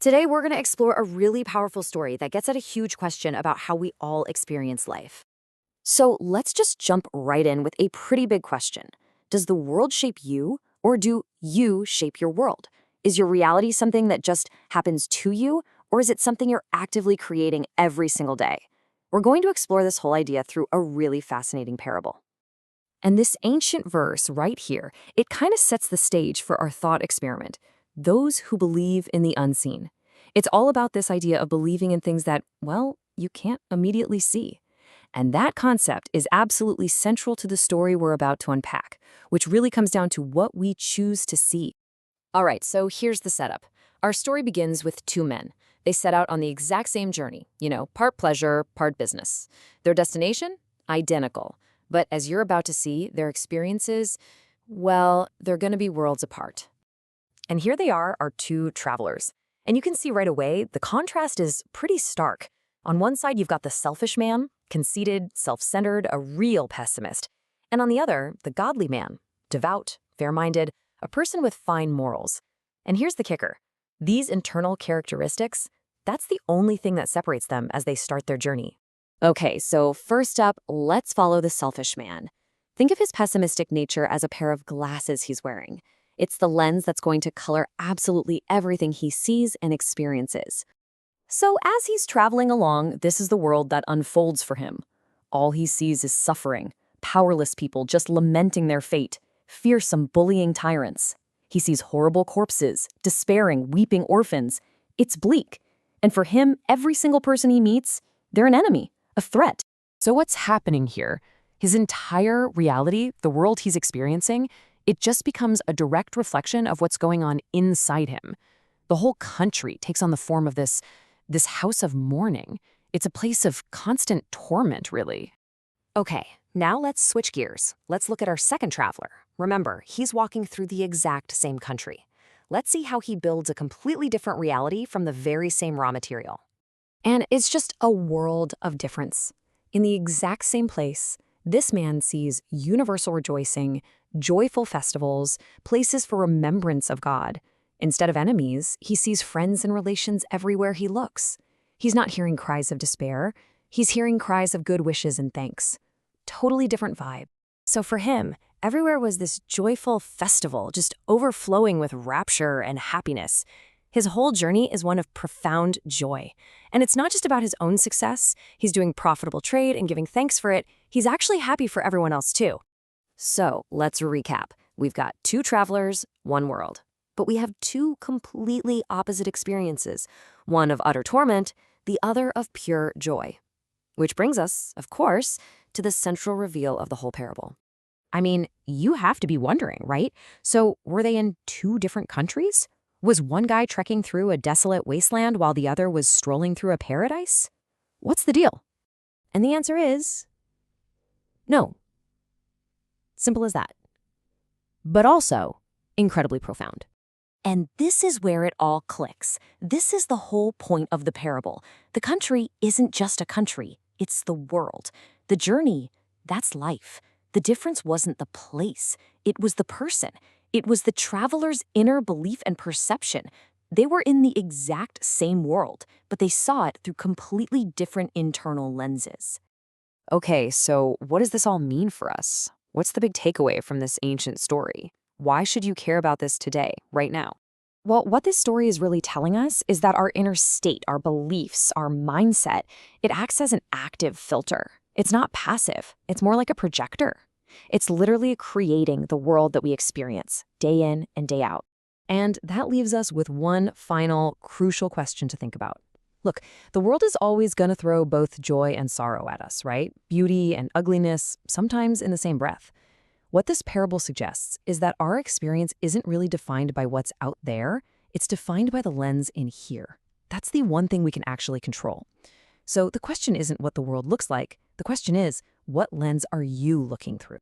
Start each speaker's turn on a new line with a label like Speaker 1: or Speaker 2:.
Speaker 1: Today, we're going to explore a really powerful story that gets at a huge question about how we all experience life. So let's just jump right in with a pretty big question. Does the world shape you, or do you shape your world? Is your reality something that just happens to you, or is it something you're actively creating every single day? We're going to explore this whole idea through a really fascinating parable. And this ancient verse right here, it kind of sets the stage for our thought experiment. Those who believe in the unseen. It's all about this idea of believing in things that, well, you can't immediately see. And that concept is absolutely central to the story we're about to unpack, which really comes down to what we choose to see. All right, so here's the setup. Our story begins with two men. They set out on the exact same journey, part pleasure, part business. Their destination? Identical. But as you're about to see, their experiences, well, they're going to be worlds apart. And here they are, our two travelers. And you can see right away, the contrast is pretty stark. On one side, you've got the selfish man, conceited, self-centered, a real pessimist. And on the other, the godly man, devout, fair-minded, a person with fine morals. And here's the kicker. These internal characteristics, that's the only thing that separates them as they start their journey. Okay, so first up, let's follow the selfish man. Think of his pessimistic nature as a pair of glasses he's wearing. It's the lens that's going to color absolutely everything he sees and experiences. So as he's traveling along, this is the world that unfolds for him. All he sees is suffering, powerless people just lamenting their fate, fearsome bullying tyrants. He sees horrible corpses, despairing, weeping orphans. It's bleak. And for him, every single person he meets, they're an enemy, a threat. So what's happening here? His entire reality, the world he's experiencing, it just becomes a direct reflection of what's going on inside him. The whole country takes on the form of this house of mourning. It's a place of constant torment, really. Okay, now let's switch gears. Let's look at our second traveler. Remember, he's walking through the exact same country. Let's see how he builds a completely different reality from the very same raw material. And it's just a world of difference. In the exact same place, this man sees universal rejoicing, joyful festivals, places for remembrance of God. Instead of enemies, he sees friends and relations everywhere he looks. He's not hearing cries of despair. He's hearing cries of good wishes and thanks. Totally different vibe. So for him, everywhere was this joyful festival, just overflowing with rapture and happiness. His whole journey is one of profound joy. And it's not just about his own success. He's doing profitable trade and giving thanks for it. He's actually happy for everyone else too. So let's recap. We've got two travelers, one world. But we have two completely opposite experiences, one of utter torment, the other of pure joy. Which brings us, of course, to the central reveal of the whole parable. I mean, you have to be wondering, right? So were they in two different countries? Was one guy trekking through a desolate wasteland while the other was strolling through a paradise? What's the deal? And the answer is no. Simple as that. But also incredibly profound. And this is where it all clicks. This is the whole point of the parable. The country isn't just a country, it's the world. The journey, that's life. The difference wasn't the place, it was the person. It was the traveler's inner belief and perception. They were in the exact same world, but they saw it through completely different internal lenses. Okay, so what does this all mean for us? What's the big takeaway from this ancient story? Why should you care about this today, right now? Well, what this story is really telling us is that our inner state, our beliefs, our mindset, it acts as an active filter. It's not passive. It's more like a projector. It's literally creating the world that we experience, day in and day out. And that leaves us with one final crucial question to think about. Look, the world is always going to throw both joy and sorrow at us, right? Beauty and ugliness, sometimes in the same breath. What this parable suggests is that our experience isn't really defined by what's out there. It's defined by the lens in here. That's the one thing we can actually control. So the question isn't what the world looks like. The question is, what lens are you looking through?